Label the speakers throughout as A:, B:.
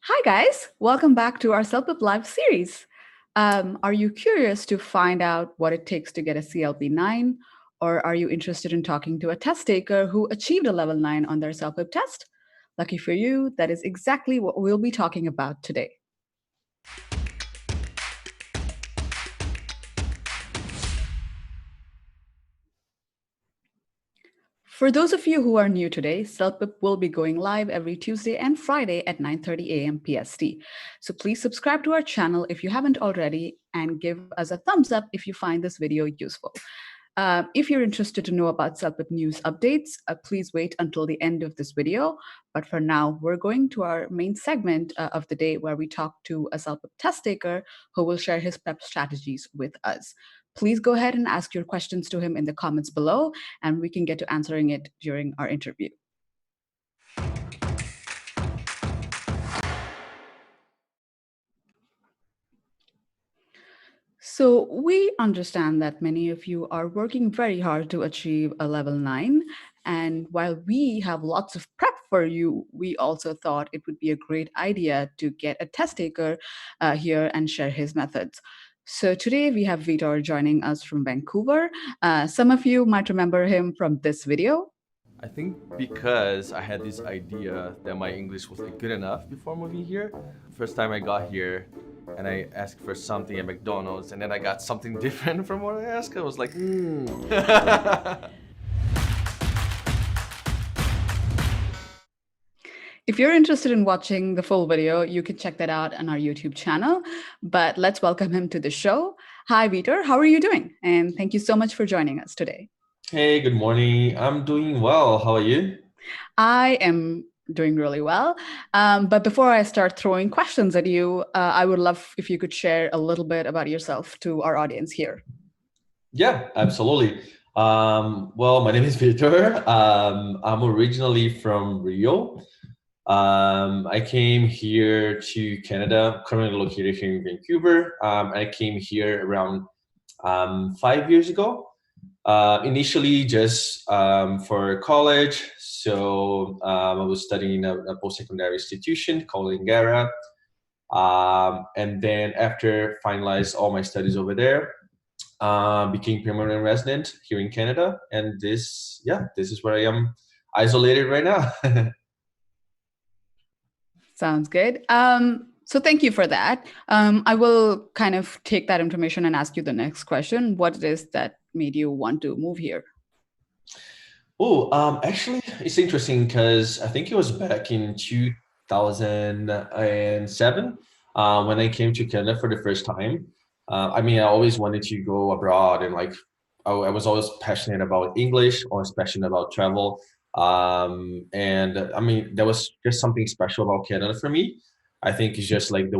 A: Hi, guys. Welcome back to our CELPIP Live series. Are you curious to find out what it takes to get a CLB 9? Or are you interested in talking to a test taker who achieved a level 9 on their CELPIP test? Lucky for you, that is exactly what we'll be talking about today. For those of you who are new today, CELPIP will be going live every Tuesday and Friday at 9:30 a.m. PST. So please subscribe to our channel if you haven't already and give us a thumbs up if you find this video useful. If you're interested to know about CELPIP news updates, please wait until the end of this video. But for now, we're going to our main segment of the day where we talk to a CELPIP test taker who will share his prep strategies with us. Please go ahead and ask your questions to him in the comments below, and we can get to answering it during our interview. So we understand that many of you are working very hard to achieve a level 9. And while we have lots of prep for you, we also thought it would be a great idea to get a test taker here and share his methods. So today we have Vitor joining us from Vancouver. Some of you might remember him from this video.
B: I think because I had this idea that my English was like good enough before moving here. First time I got here and I asked for something at McDonald's and then I got something different from what I asked. I was like,
A: If you're interested in watching the full video, you can check that out on our YouTube channel. But let's welcome him to the show. Hi, Vitor. How are you doing? And thank you so much for joining us today.
C: Hey, good morning. I'm doing well. How are you?
A: I am doing really well. But before I start throwing questions at you, I would love if you could share a little bit about yourself to our audience here.
C: Yeah, absolutely. Well, my name is Vitor. I'm originally from Rio. I came here to Canada, currently located here in Vancouver. I came here around 5 years ago. Initially, just for college. So I was studying a post-secondary institution called Ingara. And then after finalized all my studies over there, became permanent resident here in Canada. And this is where I am isolated right now.
A: Sounds good. So thank you for that. I will kind of take that information and ask you the next question. What it is that made you want to move here?
C: Actually, it's interesting because I think it was back in 2007 when I came to Canada for the first time. I mean, I always wanted to go abroad and like I was always passionate about English, always passionate about travel. And I mean, there was just something special about Canada for me. I think it's just like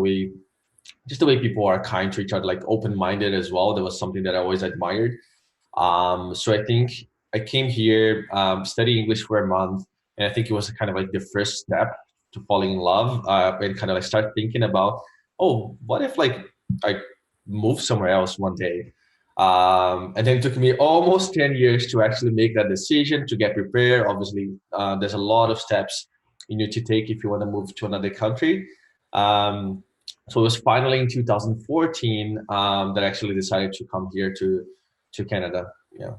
C: just the way people are kind to each other, like open-minded as well. That was something that I always admired. So I think I came here, study English for a month, and I think it was kind of like the first step to falling in love, and kind of like start thinking about, oh, what if like I move somewhere else one day? And then it took me almost 10 years to actually make that decision, to get prepared. Obviously, there's a lot of steps you need to take if you want to move to another country. So it was finally in 2014 that I actually decided to come here to Canada. Yeah.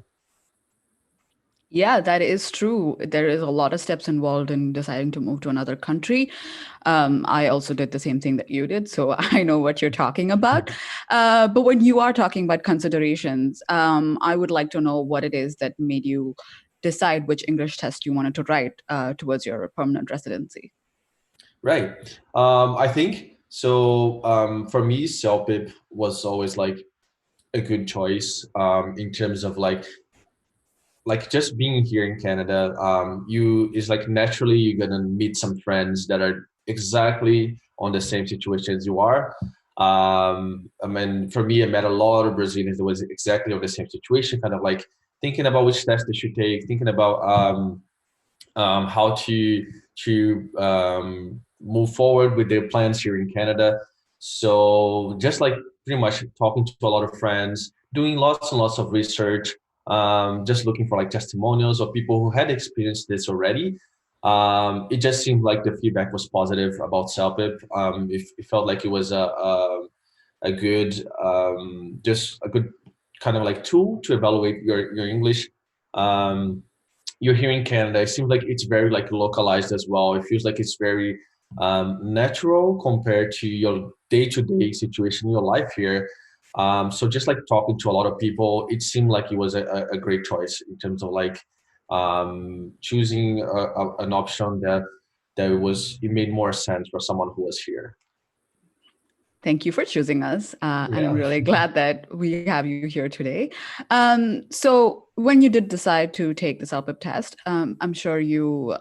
A: Yeah, that is true. There is a lot of steps involved in deciding to move to another country. I also did the same thing that you did, so I know what you're talking about. But when you are talking about considerations, I would like to know what it is that made you decide which English test you wanted to write towards your permanent residency.
C: Right. I think so. For me, CELPIP was always like a good choice in terms of like just being here in Canada. You is like naturally you're gonna meet some friends that are exactly on the same situation as you are. I mean, for me, I met a lot of Brazilians that was exactly on the same situation, kind of like thinking about which test they should take, thinking about how to move forward with their plans here in Canada. So just like pretty much talking to a lot of friends, doing lots and lots of research, just looking for like testimonials of people who had experienced this already. It just seemed like the feedback was positive about CELPIP. It felt like it was a good just a good kind of like tool to evaluate your English. Um, you're here in Canada. It seems like it's very like localized as well. It feels like it's very natural compared to your day-to-day situation in your life here. So just like talking to a lot of people, it seemed like it was a great choice in terms of like choosing an option that it made more sense for someone who was here.
A: Thank you for choosing us. And I'm
C: Yeah.
A: really glad that we have you here today. So, when you did decide to take the CELPIP test, I'm sure you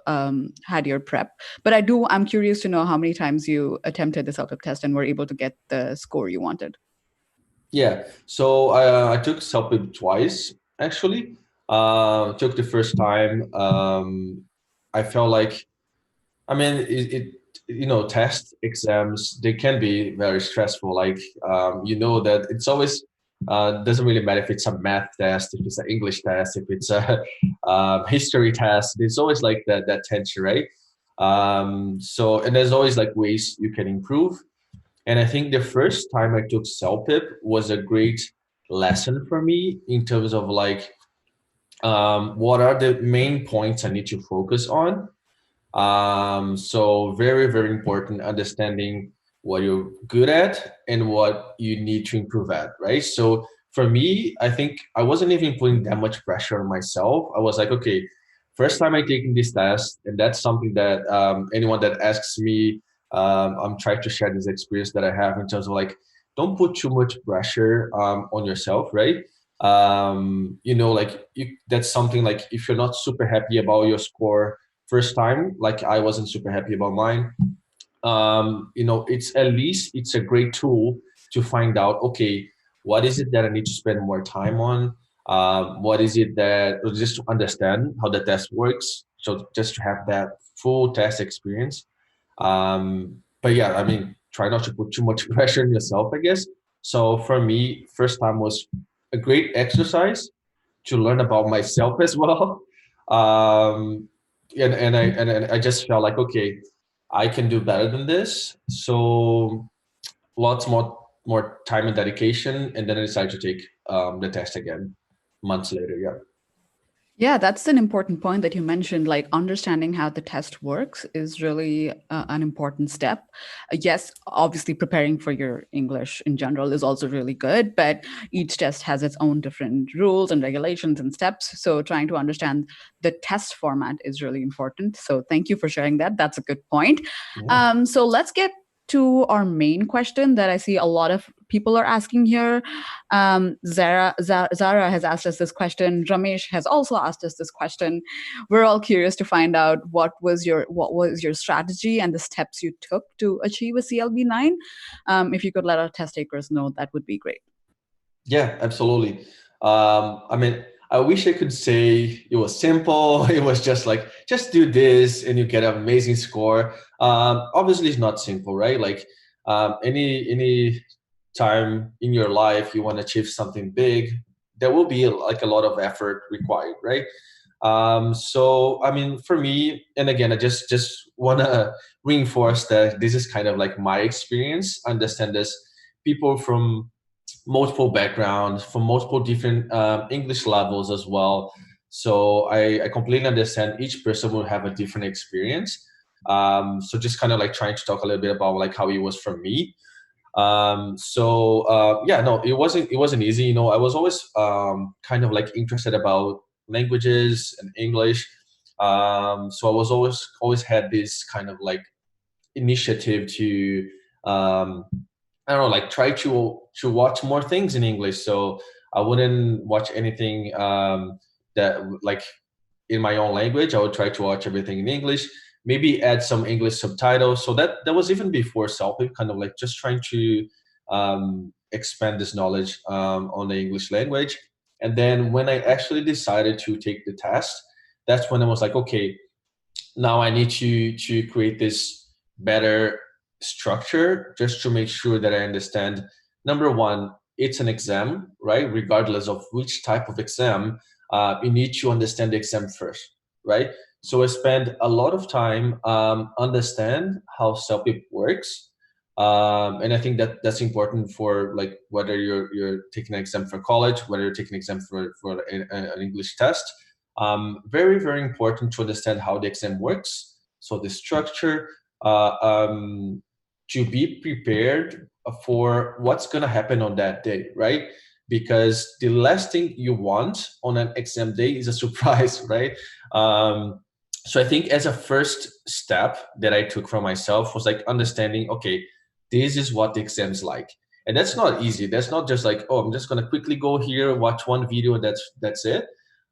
A: had your prep, but I'm curious to know how many times you attempted the CELPIP test and were able to get the score you wanted.
C: Yeah, so I took CELPIP twice actually. Took the first time. I felt like, I mean, test exams, they can be very stressful. Like, that it's always doesn't really matter if it's a math test, if it's an English test, if it's a history test. There's always like that tension, right? And there's always like ways you can improve. And I think the first time I took CELPIP was a great lesson for me in terms of like what are the main points I need to focus on. So very, very important understanding what you're good at and what you need to improve at, right? So for me, I think I wasn't even putting that much pressure on myself. I was like, okay, first time I taking this test, and that's something that anyone that asks me, I'm trying to share this experience that I have in terms of like, don't put too much pressure on yourself, right? That's something like if you're not super happy about your score first time, like I wasn't super happy about mine. It's at least it's a great tool to find out, okay, what is it that I need to spend more time on? What is it that just to understand how the test works? So just to have that full test experience. But yeah, I mean, try not to put too much pressure on yourself, I guess. So for me, first time was a great exercise to learn about myself as well. Um, and I just felt like, okay, I can do better than this. So lots more time and dedication, and then I decided to take the test again months later. Yeah.
A: Yeah, that's an important point that you mentioned. Like understanding how the test works is really an important step. Yes, obviously, preparing for your English in general is also really good, but each test has its own different rules and regulations and steps. So, trying to understand the test format is really important. So, thank you for sharing that. That's a good point.
C: Yeah.
A: So, let's get to our main question that I see a lot of people are asking here. Zara has asked us this question. Ramesh has also asked us this question. We're all curious to find out what was your strategy and the steps you took to achieve a CLB 9. If you could let our test takers know, that would be great.
C: Yeah, absolutely. I mean, I wish I could say it was simple. It was just like, just do this and you get an amazing score. Obviously, it's not simple, right? Like any time in your life you want to achieve something big, there will be like a lot of effort required, right? So I mean, for me, and again, I just want to reinforce that this is kind of like my experience. I understand this people from multiple backgrounds, from multiple different English levels as well. So I completely understand each person will have a different experience. So just kind of like trying to talk a little bit about like how it was for me. Yeah, no, it wasn't easy. I was always kind of like interested about languages and English. So I was always had this kind of like initiative to I don't know, like try to watch more things in English. So I wouldn't watch anything that like in my own language. I would try to watch everything in English. Maybe add some English subtitles. So that was even before CELPIP, kind of like just trying to expand this knowledge on the English language. And then when I actually decided to take the test, that's when I was like, okay, now I need to create this better structure just to make sure that I understand. Number one, it's an exam, right? Regardless of which type of exam, you need to understand the exam first, right? So I spend a lot of time understand how CELPIP works. And I think that that's important for like whether you're taking an exam for college, whether you're taking an exam for an English test. Very, very important to understand how the exam works. So the structure, uh, um, to be prepared for what's going to happen on that day, right? Because the last thing you want on an exam day is a surprise, right? So I think as a first step that I took for myself was like understanding, okay, this is what the exam's like. And that's not easy. That's not just like, oh, I'm just gonna quickly go here, watch one video, that's it.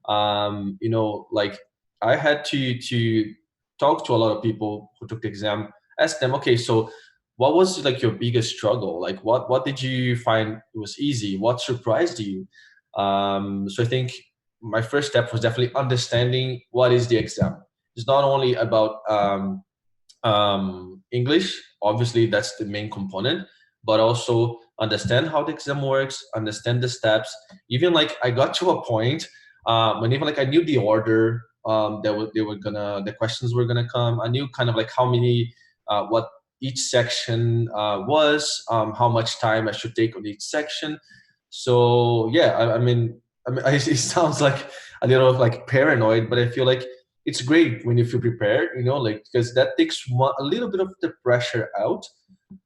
C: Like I had to talk to a lot of people who took the exam, ask them, okay, so what was like your biggest struggle? Like what did you find was easy? What surprised you? So I think my first step was definitely understanding what is the exam. It's not only about English, obviously that's the main component, but also understand how the exam works, understand the steps. Even like I got to a point when even like I knew the order the questions were gonna come. I knew kind of like how many what each section was, how much time I should take on each section. So yeah, it sounds like a little like paranoid, but I feel like it's great when you feel prepared, like because that takes a little bit of the pressure out.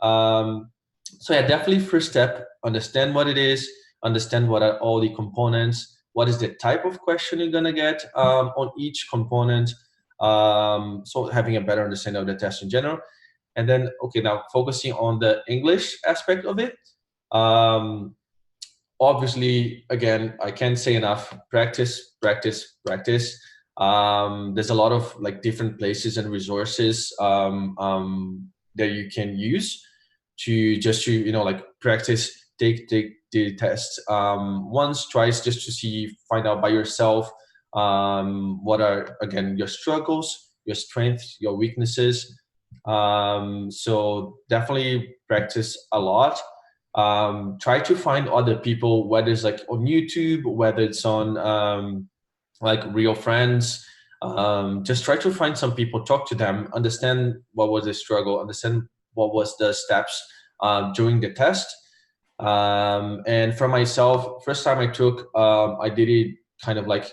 C: So yeah, definitely first step, understand what it is, understand what are all the components, what is the type of question you're gonna get on each component. So having a better understanding of the test in general. And then, okay, now focusing on the English aspect of it. Um, Obviously, again, I can't say enough. Practice, practice, practice. There's a lot of like different places and resources that you can use to like practice. Take the test once, twice, just to see, find out by yourself what are again your struggles, your strengths, your weaknesses. So definitely practice a lot. Try to find other people, whether it's like on YouTube, whether it's on like real friends. Just try to find some people, talk to them, understand what was the struggle, understand what was the steps during the test. And for myself, first time I took, I did it kind of like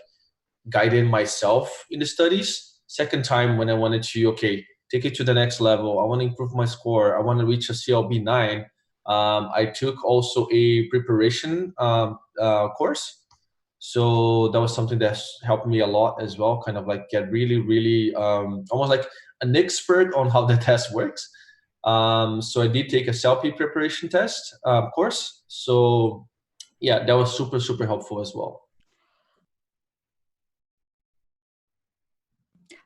C: guiding myself in the studies. Second time when I wanted to, okay, take it to the next level, I want to improve my score, I want to reach a CLB 9. I took also a preparation course. So that was something that helped me a lot as well, kind of like get really, really almost like an expert on how the test works. So I did take a CELPIP preparation test course. So yeah, that was super, super helpful as well.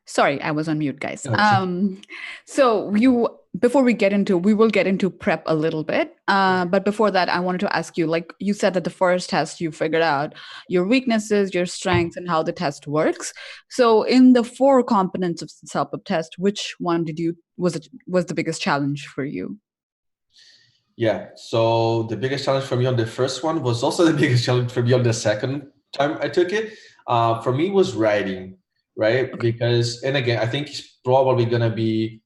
A: Sorry, I was on mute, guys.
C: Okay.
A: So we will get into prep a little bit. But before that, I wanted to ask you, like you said that the first test you figured out your weaknesses, your strengths, and how the test works. So in the 4 components of the CELPIP test, which one was the biggest challenge for you?
C: Yeah, so the biggest challenge for me on the first one was also the biggest challenge for me on the second time I took it. For me was writing, right?
A: Okay.
C: Because, and again, I think it's probably gonna be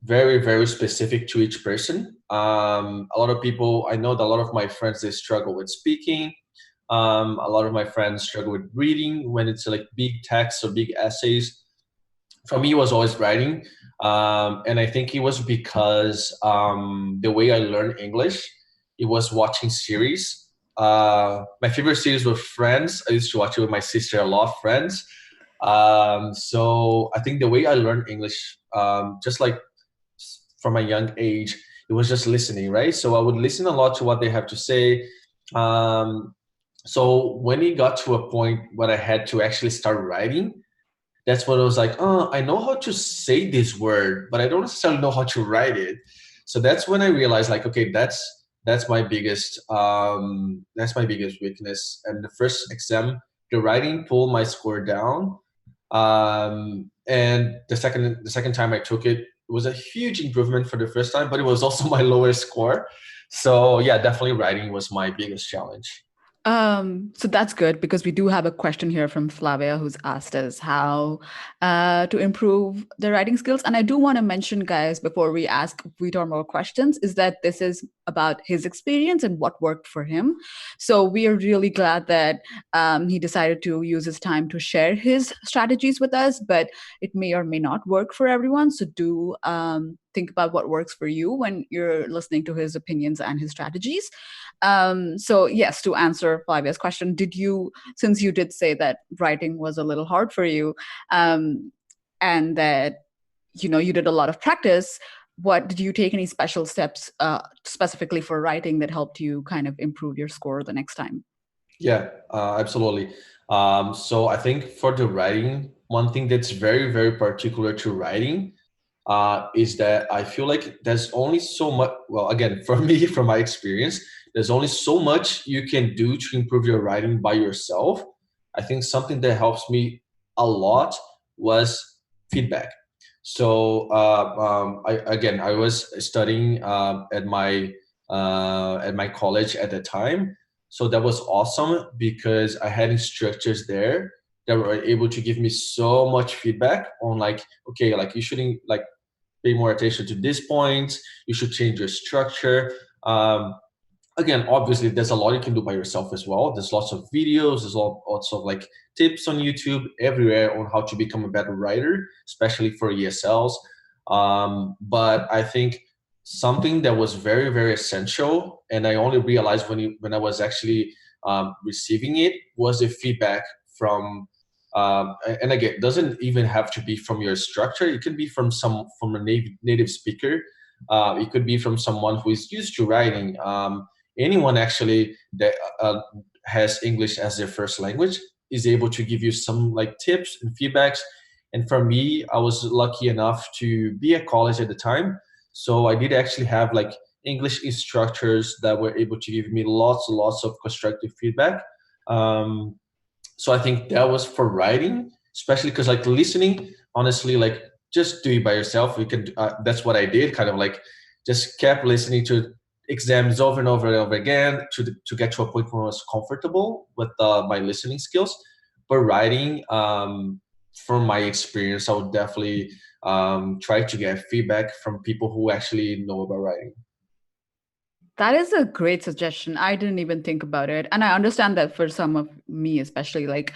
C: very, very specific to each person. A lot of people, I know that a lot of my friends, they struggle with speaking. A lot of my friends struggle with reading when it's like big texts or big essays. For me, it was always writing. And I think it was because the way I learned English, it was watching series. My favorite series were Friends. I used to watch it with my sister a lot, Friends. So I think the way I learned English, just like from a young age, it was just listening, right? So I would listen a lot to what they have to say. So when it got to a point where I had to actually start writing, that's when I was like, oh, I know how to say this word, but I don't necessarily know how to write it. So that's when I realized, like, okay, that's my biggest weakness. And the first exam, the writing pulled my score down. And the second time I took it, it was a huge improvement for the first time, but it was also my lowest score. So yeah, definitely writing was my biggest challenge.
A: So that's good because we do have a question here from Flavia who's asked us how to improve the writing skills. And I do want to mention, guys, before we ask Vitor more questions, is that this is about his experience and what worked for him. So we are really glad that he decided to use his time to share his strategies with us, but it may or may not work for everyone. So do think about what works for you when you're listening to his opinions and his strategies. So yes, to answer Flavia's question, since you did say that writing was a little hard for you, and that you did a lot of practice, what did you take any special steps specifically for writing that helped you kind of improve your score the next time?
C: Yeah, absolutely. So I think for the writing, one thing that's very, very particular to writing is that I feel like there's only so much. Well, again, for me, from my experience, there's only so much you can do to improve your writing by yourself. I think something that helps me a lot was feedback. So I was studying at my college at the time, so that was awesome because I had instructors there that were able to give me so much feedback on like, okay, like you shouldn't like pay more attention to this point. You should change your structure. Again, obviously, there's a lot you can do by yourself as well. There's lots of videos. There's lots of like tips on YouTube everywhere on how to become a better writer, especially for ESLs. But I think something that was very, very essential, and I only realized when I was actually receiving it, was the feedback from. And again, it doesn't even have to be from your structure. It could be from a native speaker. It could be from someone who is used to writing. Anyone actually that has English as their first language is able to give you some like tips and feedbacks. And for me, I was lucky enough to be at college at the time, so I did actually have like English instructors that were able to give me lots and lots of constructive feedback. Um, so I think that was for writing, especially because like listening, honestly, like just do it by yourself. You can. That's what I did. Kind of like just kept listening to exams over and over and over again to get to a point where I was comfortable with my listening skills. But writing, from my experience, I would definitely try to get feedback from people who actually know about writing.
A: That is a great suggestion. I didn't even think about it. And I understand that for some of me, especially like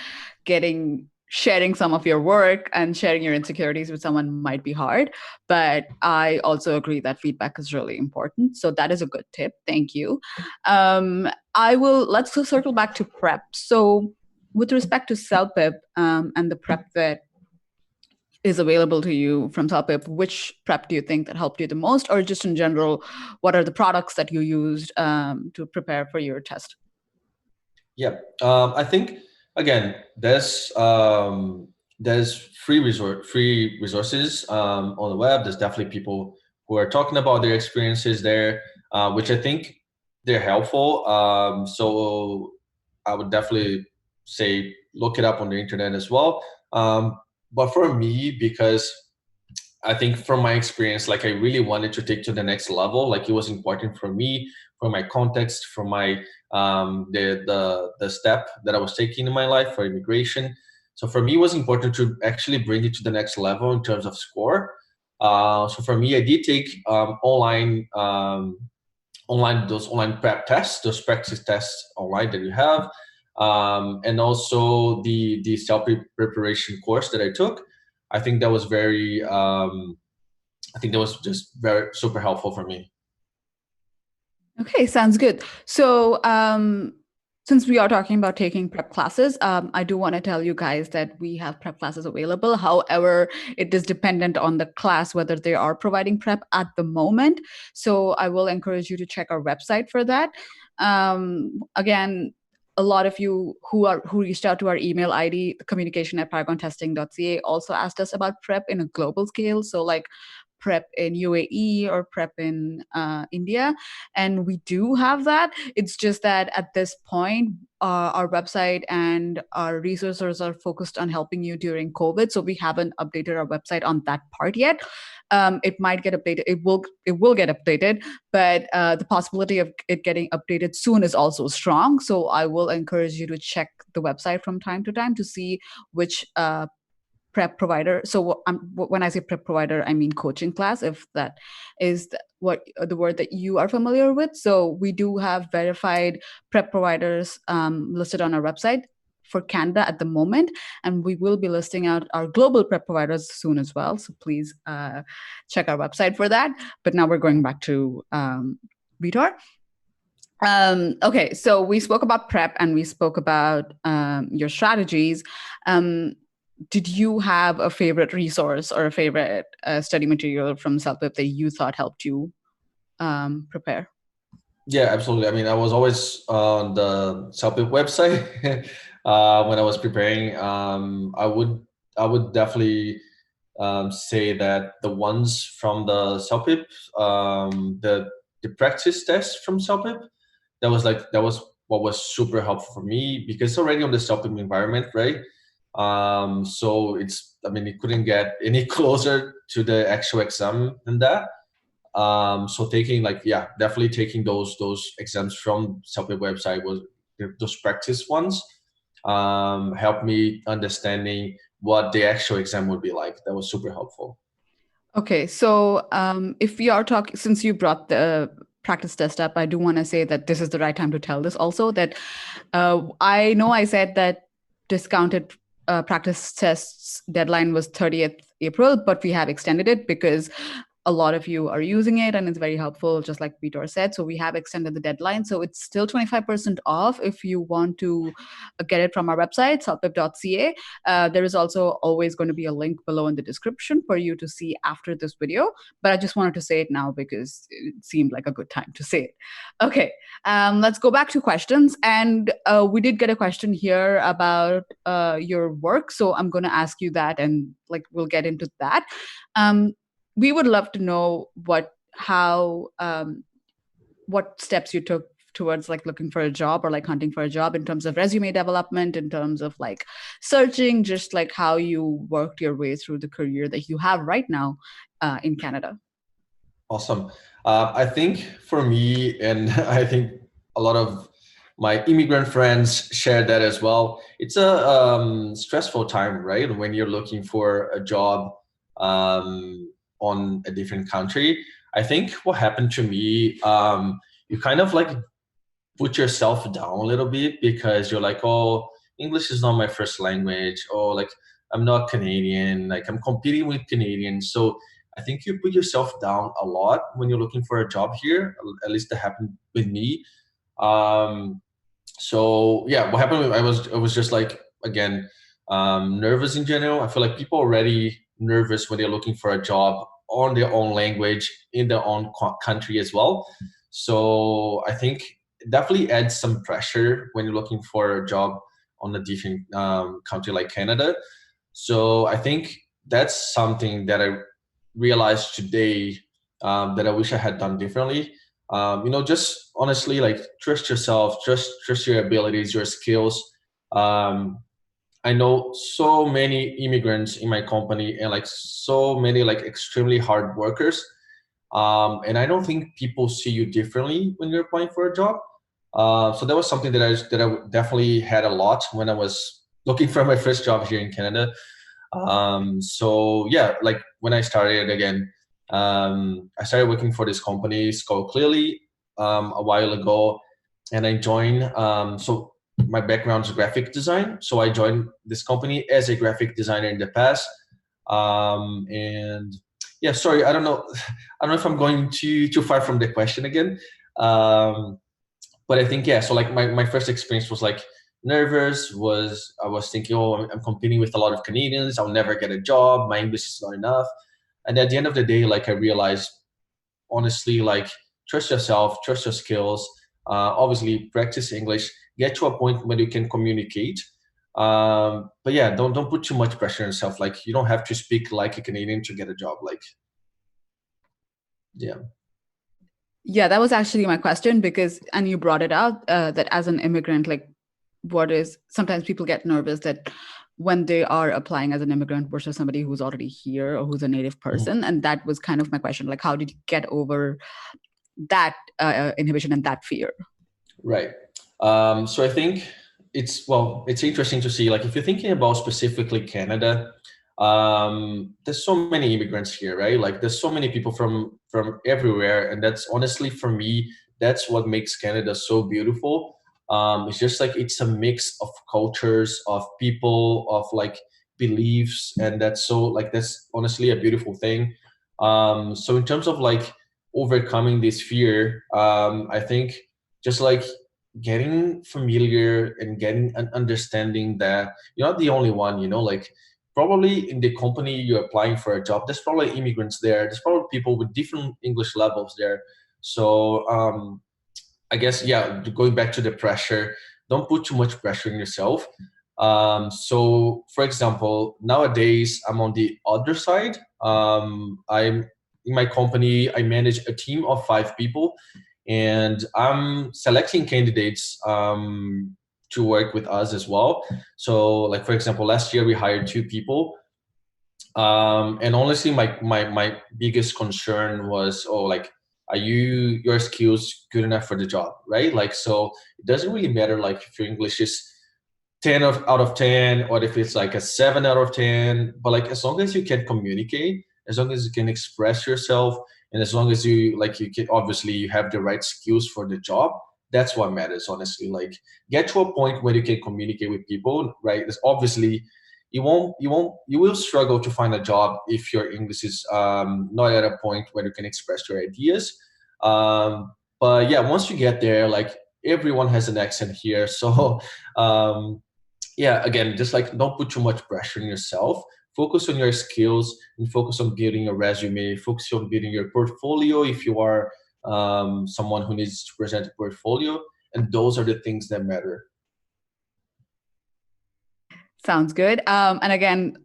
A: sharing some of your work and sharing your insecurities with someone might be hard. But I also agree that feedback is really important. So that is a good tip. Thank you. Let's circle back to prep. So with respect to CELPIP and the prep that is available to you from CELPIP, which prep do you think that helped you the most, or just in general, what are the products that you used to prepare for your test?
C: Yeah, I think again, there's free resources on the web. There's definitely people who are talking about their experiences there, which I think they're helpful. So I would definitely say look it up on the internet as well. But for me, because I think from my experience, like I really wanted to take to the next level. Like it was important for me, for my context, for my the step that I was taking in my life for immigration. So for me, it was important to actually bring it to the next level in terms of score. So for me, I did take online prep tests, those practice tests online that you have, and also the self preparation course that I took. I think that was I think that was just very super helpful for me.
A: Okay, sounds good. So, since we are talking about taking prep classes, I do want to tell you guys that we have prep classes available. However, it is dependent on the class whether they are providing prep at the moment. So, I will encourage you to check our website for that. Again, a lot of you who reached out to our email ID, communication@paragontesting.ca, also asked us about prep in a global scale. So, like prep in UAE or prep in India, and we do have that. It's just that at this point, our website and our resources are focused on helping you during COVID, so we haven't updated our website on that part yet. It might get updated. It will get updated, but the possibility of it getting updated soon is also strong. So I will encourage you to check the website from time to time to see which prep provider. So when I say prep provider, I mean coaching class, if that is what the word that you are familiar with. So we do have verified prep providers listed on our website for Canada at the moment, and we will be listing out our global prep providers soon as well. So please check our website for that. But now we're going back to Vitor. Okay, so we spoke about prep and we spoke about your strategies. Did you have a favorite resource or a favorite study material from CELPIP that you thought helped you prepare?
C: Yeah, absolutely. I mean, I was always on the CELPIP website when I was preparing. I would definitely say that the ones from the CELPIP, the practice test from CELPIP, that was what was super helpful for me, because it's already on the CELPIP environment, right? So it couldn't get any closer to the actual exam than that. So definitely taking those exams from CELPIP website was those practice ones, helped me understanding what the actual exam would be like. That was super helpful.
A: Okay, so if we are talking, since you brought the practice test up, I do want to say that this is the right time to tell this also, that I know I said that discounted practice tests deadline was 30th April, but we have extended it because a lot of you are using it and it's very helpful, just like Vitor said. So we have extended the deadline. So it's still 25% off if you want to get it from our website, celpip.ca. There is also always going to be a link below in the description for you to see after this video. But I just wanted to say it now because it seemed like a good time to say it. Okay, let's go back to questions. And we did get a question here about your work. So I'm going to ask you that, and we'll get into that. We would love to know what steps you took towards looking for a job or hunting for a job, in terms of resume development, in terms of searching, just how you worked your way through the career that you have right now in Canada.
C: Awesome. I think for me, and I think a lot of my immigrant friends share that as well, it's a stressful time, right? When you're looking for a job on a different country. I think what happened to me, you kind of put yourself down a little bit, because you're like, oh, English is not my first language, or I'm not Canadian, I'm competing with Canadians. So I think you put yourself down a lot when you're looking for a job here. At least that happened with me. So yeah, what happened? I was just again, nervous in general. I feel like people are already nervous when they're looking for a job on their own language in their own country as well. So I think it definitely adds some pressure when you're looking for a job on a different country like Canada. So I think that's something that I realized today, that I wish I had done differently. Just honestly, trust yourself, trust your abilities, your skills. I know so many immigrants in my company, and so many extremely hard workers. And I don't think people see you differently when you're applying for a job. So that was something that I definitely had a lot when I was looking for my first job here in Canada. So yeah, when I started again, I started working for this company, it's called Clearly, a while ago, and I joined. So my background is graphic design, so I joined this company as a graphic designer in the past. And yeah, sorry, I don't know if I'm going too far from the question again. But I think, yeah, so my first experience was nervous. I was thinking, oh, I'm competing with a lot of Canadians, I'll never get a job, my English is not enough. And at the end of the day, I realized, honestly, trust yourself, trust your skills, obviously practice English, get to a point where you can communicate. But yeah, don't put too much pressure on yourself. You don't have to speak like a Canadian to get a job. Yeah.
A: Yeah, that was actually my question because, and you brought it out that as an immigrant, like sometimes people get nervous that when they are applying as an immigrant versus somebody who's already here or who's a native
C: Mhm.
A: person. And that was kind of my question, like, how did you get over that inhibition and that fear?
C: Right. So I think it's interesting to see, like, if you're thinking about specifically Canada, there's so many immigrants here, right? Like, there's so many people from everywhere, and that's honestly, for me, that's what makes Canada so beautiful. It's just like it's a mix of cultures, of people, of like beliefs, and that's honestly a beautiful thing. So in terms of like overcoming this fear, I think just like getting familiar and getting an understanding that you're not the only one, like probably in the company you're applying for a job, there's probably immigrants there, there's probably people with different English levels there. So I guess, yeah, going back to the pressure, don't put too much pressure on yourself. So for example, nowadays I'm on the other side. I'm in my company, I manage a team of 5 people, and I'm selecting candidates to work with us as well. So like, for example, last year we hired 2 people, and honestly, my biggest concern was, oh, like, are your skills good enough for the job, right? Like, so it doesn't really matter, like, if your English is out of 10, or if it's like a 7 out of 10, but like, as long as you can communicate, as long as you can express yourself, and as long as you can, obviously you have the right skills for the job, that's what matters, honestly. Like, get to a point where you can communicate with people, right? It's obviously, you will struggle to find a job if your English is not at a point where you can express your ideas. But yeah, once you get there, like, everyone has an accent here. So yeah, again, just like, don't put too much pressure on yourself. Focus on your skills and focus on building a resume. Focus on building your portfolio if you are someone who needs to present a portfolio. And those are the things that matter.
A: Sounds good. And again,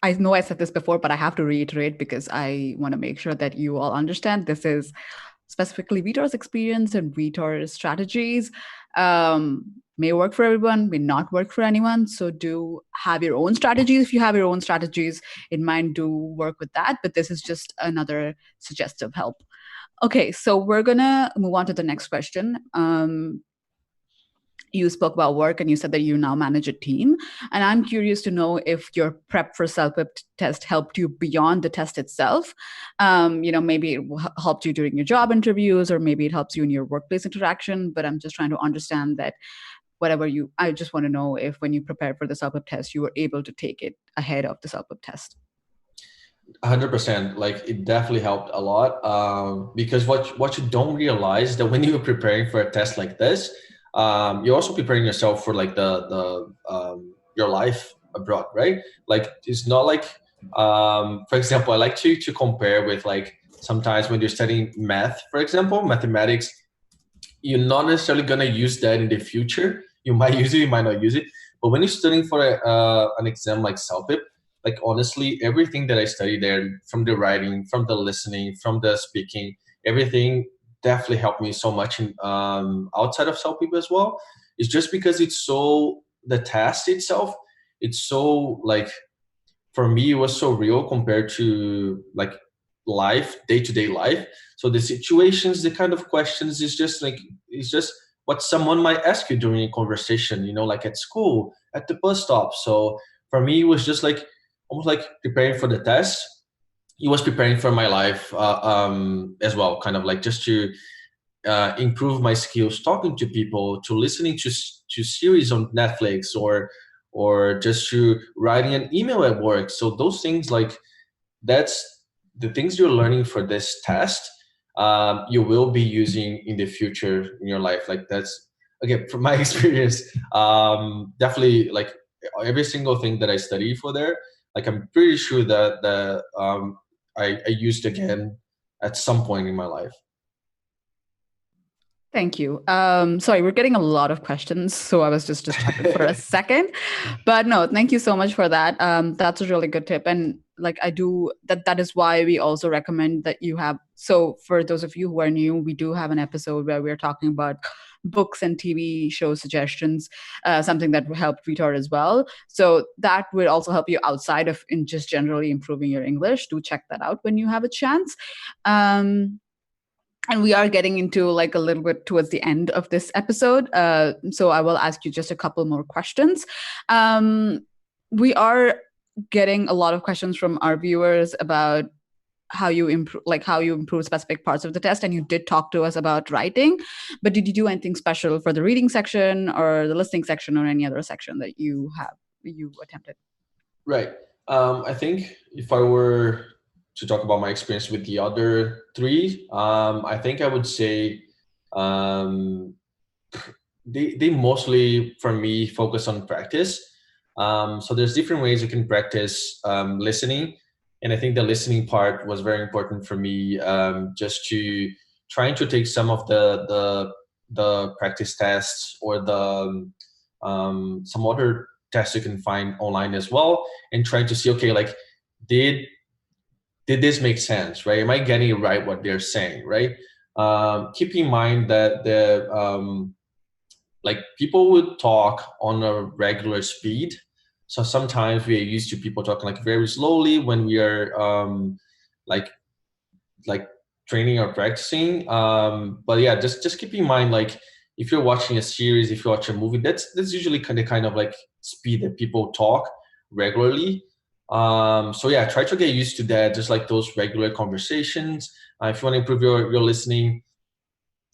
A: I know I said this before, but I have to reiterate because I want to make sure that you all understand this is specifically Vitor's experience and Vitor's strategies. May work for everyone, may not work for anyone. So do have your own strategies. If you have your own strategies in mind, do work with that. But this is just another suggestive help. Okay, so we're gonna move on to the next question. You spoke about work and you said that you now manage a team. And I'm curious to know if your prep for CELPIP test helped you beyond the test itself. Maybe it helped you during your job interviews, or maybe it helps you in your workplace interaction. But I'm just trying to understand that I just want to know if when you prepared for the CELPIP test, you were able to take it ahead of the CELPIP test.
C: 100%. Like, it definitely helped a lot, because what you don't realize, that when you're preparing for a test like this, you're also preparing yourself for like the your life abroad, right? Like, it's not like, for example, I like to compare with, like, sometimes when you're studying math, for example, mathematics, you're not necessarily gonna use that in the future. You might use it, you might not use it. But when you're studying for an exam like CELPIP, like, honestly, everything that I study there, from the writing, from the listening, from the speaking, everything definitely helped me so much in outside of CELPIP as well. It's just because the test itself, it's so, like, for me, it was so real compared to like life, day-to-day life. So the situations, the kind of questions, it's just what someone might ask you during a conversation, like at school, at the bus stop. So for me, it was just like almost like preparing for the test. It was preparing for my life as well, kind of like just to improve my skills talking to people, to listening to series on Netflix, or just to writing an email at work. So those things, like, that's the things you're learning for this test, you will be using in the future in your life. Like, that's, again, from my experience, definitely, like, every single thing that I study for there, like, I'm pretty sure that I used again at some point in my life.
A: Thank you. Sorry, we're getting a lot of questions, so I was just distracted for a second. But no, thank you so much for that. That's a really good tip. And like I do that is why we also recommend that you have. So for those of you who are new, we do have an episode where we're talking about books and TV show suggestions, something that will help Vitor as well. So that will also help you outside of in just generally improving your English. Do check that out when you have a chance. And we are getting into like a little bit towards the end of this episode. So I will ask you just a couple more questions. We are getting a lot of questions from our viewers about how you improve specific parts of the test, and you did talk to us about writing, but did you do anything special for the reading section or the listening section or any other section that you attempted?
C: Right. I think if I were to talk about my experience with the other three, I think I would say they mostly, for me, focus on practice. So there's different ways you can practice listening. And I think the listening part was very important for me, just to trying to take some of the practice tests or the some other tests you can find online as well, and trying to see, okay, like did this make sense, right? Am I getting it right what they're saying, right? Keep in mind that the like people would talk on a regular speed. So sometimes we are used to people talking like very slowly when we are like like training or practicing. But yeah, just keep in mind, like if you're watching a series, if you watch a movie, that's usually kind of like speed that people talk regularly. So yeah, try to get used to that, just like those regular conversations. If you want to improve your listening,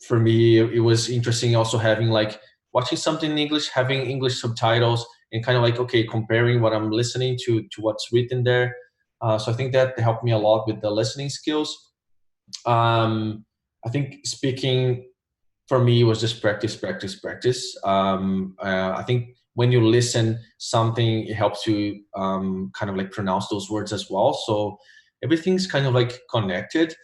C: for me, it was interesting also having like watching something in English, having English subtitles, and kind of like, okay, comparing what I'm listening to what's written there. So I think that helped me a lot with the listening skills. I think speaking for me was just practice, practice, practice. I think when you listen something, it helps you kind of like pronounce those words as well. So everything's kind of like connected.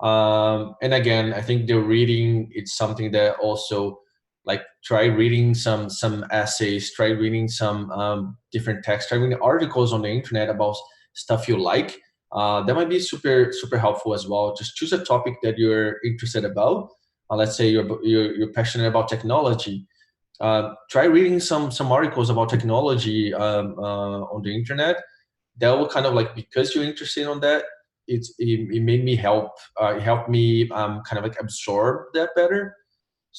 C: And again, I think the reading, it's something that also like try reading some essays, try reading some different texts, try reading articles on the internet about stuff you like. That might be super helpful as well. Just choose a topic that you're interested about. Let's say you're passionate about technology. Try reading some articles about technology on the internet. That will kind of like, because you're interested on that, it made me it helped me kind of like absorb that better.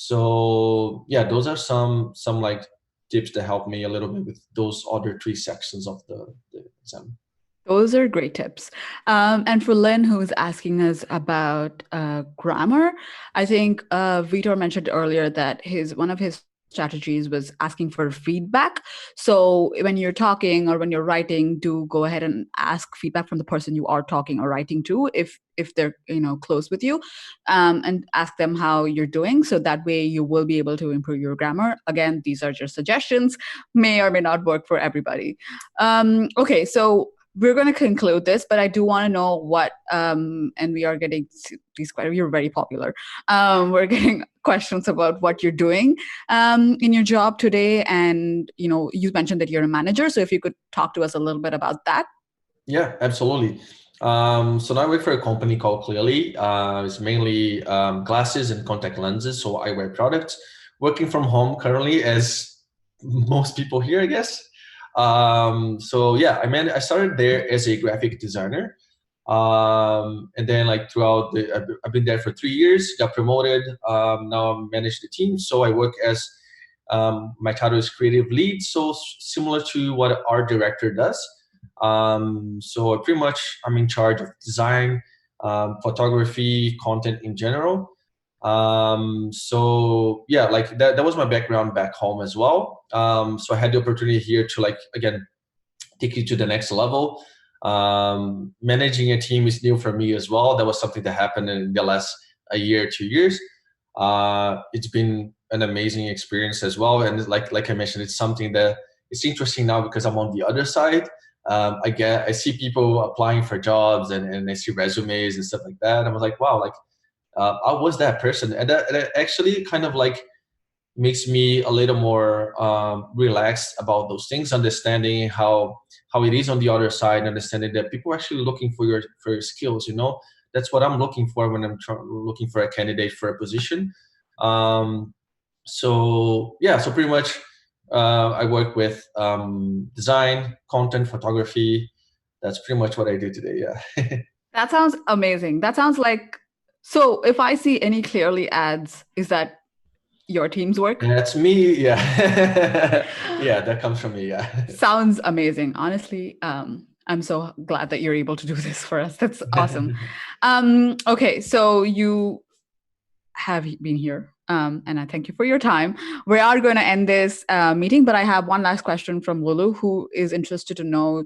C: So yeah, those are some like tips that help me a little bit with those other three sections of the exam.
A: Those are great tips. And for Lynn, who's asking us about grammar, I think Vitor mentioned earlier that one of his strategies was asking for feedback. So when you're talking or when you're writing, do go ahead and ask feedback from the person you are talking or writing to, if they're close with you, and ask them how you're doing. So that way you will be able to improve your grammar. Again, these are just suggestions, may or may not work for everybody. Okay, so we're going to conclude this, but I do want to know what, and we are getting these questions. You're very popular. We're getting questions about what you're doing in your job today. And, you mentioned that you're a manager. So if you could talk to us a little bit about that.
C: Yeah, absolutely. So now I work for a company called Clearly. It's mainly glasses and contact lenses, so eyewear products. Working from home currently, as most people here, I guess. So yeah, I started there as a graphic designer, and then like throughout I've been there for 3 years. Got promoted. Now I manage the team. So I work as my title is creative lead. So similar to what our director does. So pretty much I'm in charge of design, photography, content in general. So yeah, like that was my background back home as well. So I had the opportunity here to like, again, take you to the next level. Managing a team is new for me as well. That was something that happened in the last a year, 2 years. It's been an amazing experience as well. And like I mentioned, it's something that it's interesting now because I'm on the other side. I see people applying for jobs and I see resumes and stuff like that. I was like, wow, like I was that person. And that actually kind of like makes me a little more relaxed about those things, understanding how it is on the other side, understanding that people are actually looking for your skills. That's what I'm looking for when I'm looking for a candidate for a position. So yeah, so pretty much I work with design, content, photography. That's pretty much what I do today. Yeah.
A: That sounds amazing. That sounds like, so if I see any Clearly ads, is that your team's work?
C: That's me. Yeah. Yeah, that comes from me. Yeah.
A: Sounds amazing. Honestly, I'm so glad that you're able to do this for us. That's awesome. Okay, so you have been here, and I thank you for your time. We are going to end this meeting, but I have one last question from Lulu, who is interested to know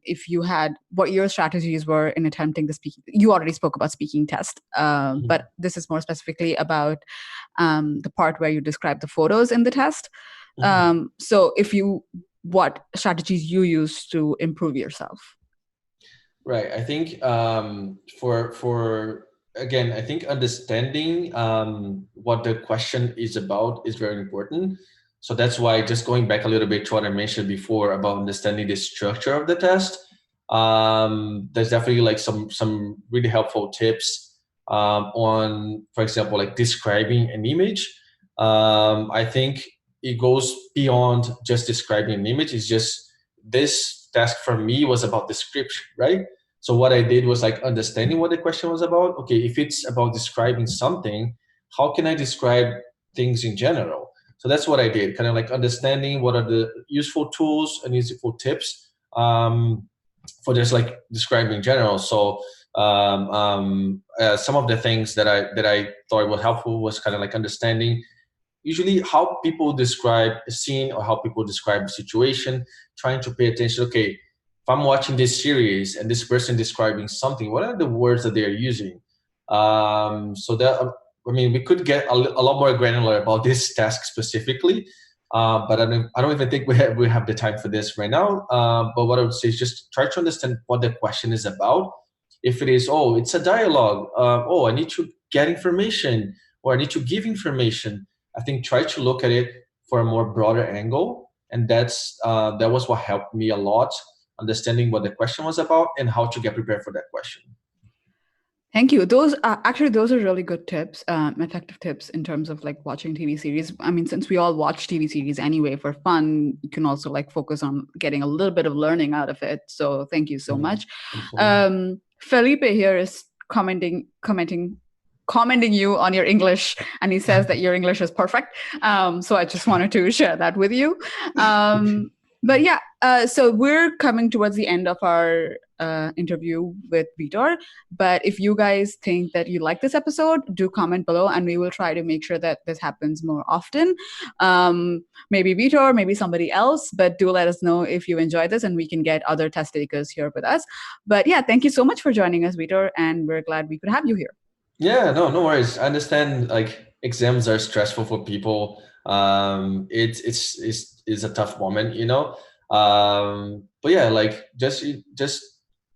A: if you had what your strategies were in attempting the speaking. You already spoke about speaking test, but this is more specifically about the part where you describe the photos in the test. So what strategies you use to improve yourself?
C: Right. I think for again, I think understanding what the question is about is very important. So that's why, just going back a little bit to what I mentioned before about understanding the structure of the test, there's definitely like some really helpful tips on, for example, like describing an image. I think it goes beyond just describing an image. It's just, this task for me was about description, right? So what I did was like understanding what the question was about. Okay, if it's about describing something, how can I describe things in general? So that's what I did, kind of like understanding what are the useful tools and useful tips for just like describing in general. So some of the things that I thought were helpful was kind of like understanding usually how people describe a scene or how people describe a situation, trying to pay attention. Okay, if I'm watching this series and this person describing something, what are the words that they're using? So that, I mean, we could get a lot more granular about this task specifically, but I don't even think we have the time for this right now. But what I would say is just try to understand what the question is about. If it is, oh, it's a dialogue, oh, I need to get information, or I need to give information, I think try to look at it for a more broader angle, and that was what helped me a lot, understanding what the question was about and how to get prepared for that question.
A: Thank you. Those are really good tips, effective tips in terms of like watching TV series. I mean, since we all watch TV series anyway for fun, you can also like focus on getting a little bit of learning out of it. So thank you so much. Felipe here is commenting you on your English, and he says that your English is perfect. So I just wanted to share that with you. But yeah, so we're coming towards the end of our interview with Vitor. But if you guys think that you like this episode, do comment below, and we will try to make sure that this happens more often. Maybe Vitor, maybe somebody else, but do let us know if you enjoy this, and we can get other test takers here with us. But yeah, thank you so much for joining us, Vitor, and we're glad we could have you here.
C: Yeah, no worries. I understand like exams are stressful for people. It's a tough moment, but yeah, like just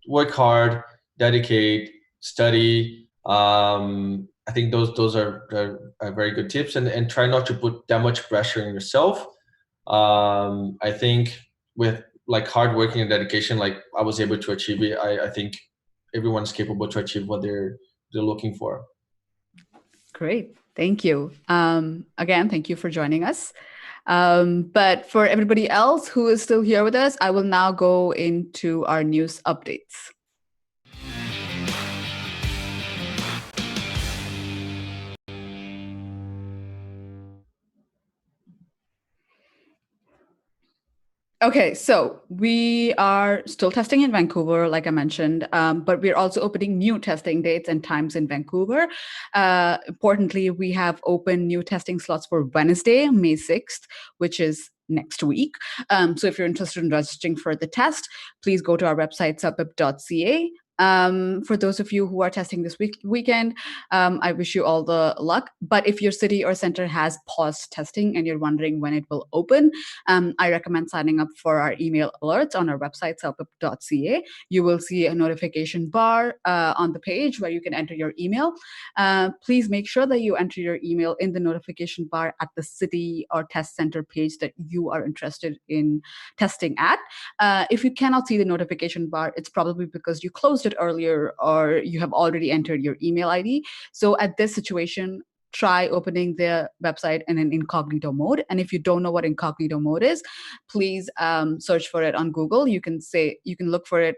C: work hard, dedicate, study. I think those are very good tips, and try not to put that much pressure on yourself. I think with like hard working and dedication, like I was able to achieve it. I think everyone's capable to achieve what they're looking for.
A: Great. Thank you. Again, thank you for joining us. But for everybody else who is still here with us, I will now go into our news updates. Okay, so we are still testing in Vancouver, like I mentioned, but we're also opening new testing dates and times in Vancouver. Importantly, we have open new testing slots for Wednesday, May 6th, which is next week. So if you're interested in registering for the test, please go to our website, celpip.ca, For those of you who are testing this weekend, I wish you all the luck. But if your city or center has paused testing and you're wondering when it will open, I recommend signing up for our email alerts on our website, CELPIP.ca. You will see a notification bar on the page where you can enter your email. Please make sure that you enter your email in the notification bar at the city or test center page that you are interested in testing at. If you cannot see the notification bar, it's probably because you closed it earlier or you have already entered your email ID. So at this situation, try opening the website in an incognito mode. And if you don't know what incognito mode is, please search for it on Google. You can look for it.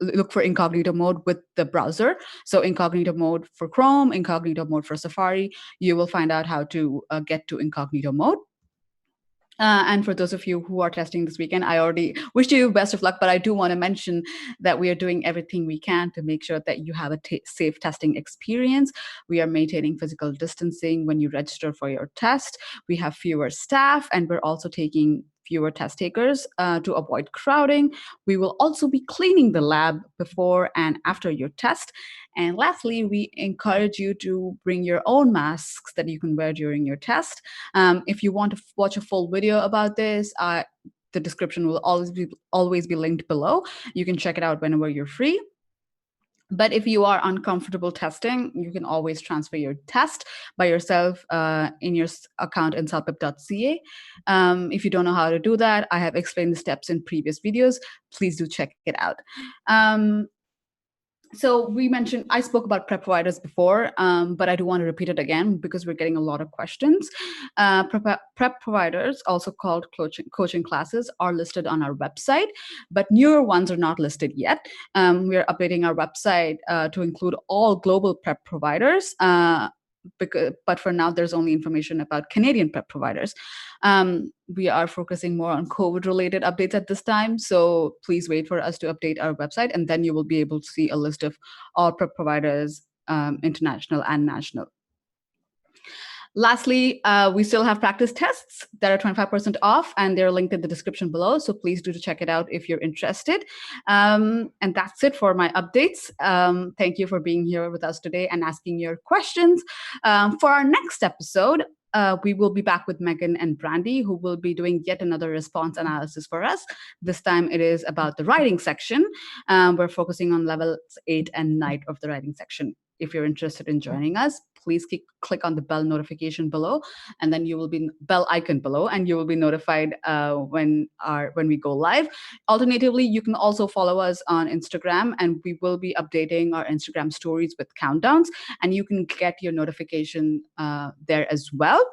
A: Look for incognito mode with the browser. So incognito mode for Chrome, incognito mode for Safari. You will find out how to get to incognito mode. And for those of you who are testing this weekend, I already wish you best of luck, but I do want to mention that we are doing everything we can to make sure that you have a safe testing experience. We are maintaining physical distancing when you register for your test. We have fewer staff, and we're also taking fewer test takers to avoid crowding. We will also be cleaning the lab before and after your test. And lastly, we encourage you to bring your own masks that you can wear during your test. If you want to watch a full video about this, the description will always be linked below. You can check it out whenever you're free. But if you are uncomfortable testing, you can always transfer your test by yourself in your account in CELPIP.ca. If you don't know how to do that, I have explained the steps in previous videos. Please do check it out. So I spoke about prep providers before, but I do want to repeat it again because we're getting a lot of questions. Prep providers, also called coaching classes, are listed on our website, but newer ones are not listed yet. We're updating our website to include all global prep providers. But for now, there's only information about Canadian prep providers. We are focusing more on COVID-related updates at this time, so please wait for us to update our website, and then you will be able to see a list of all prep providers, international and national. Lastly, we still have practice tests that are 25% off, and they're linked in the description below. So please do check it out if you're interested. And that's it for my updates. Thank you for being here with us today and asking your questions. For our next episode, we will be back with Megan and Brandy, who will be doing yet another response analysis for us. This time it is about the writing section. We're focusing on levels 8 and 9 of the writing section. If you're interested in joining us, please click on the bell notification below, and then you will be bell icon below, and you will be notified when we go live. Alternatively, you can also follow us on Instagram, and we will be updating our Instagram stories with countdowns, and you can get your notification there as well.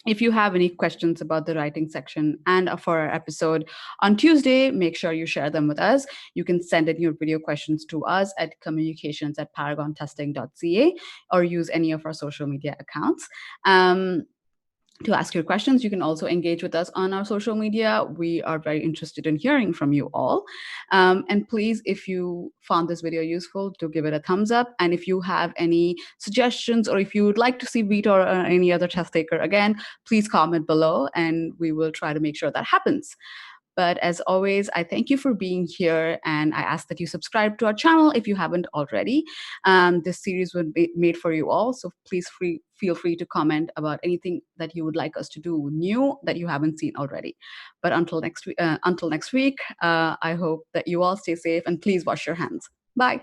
A: If you have any questions about the writing section and for our episode on Tuesday, make sure you share them with us. You can send in your video questions to us at communications@paragontesting.ca or use any of our social media accounts. To ask your questions, you can also engage with us on our social media. We are very interested in hearing from you all. And please, if you found this video useful, do give it a thumbs up. And if you have any suggestions or if you would like to see Vitor or any other test taker again, please comment below and we will try to make sure that happens. But as always, I thank you for being here, and I ask that you subscribe to our channel if you haven't already. This series was made for you all, so please feel free to comment about anything that you would like us to do new that you haven't seen already. But until next week, I hope that you all stay safe and please wash your hands. Bye.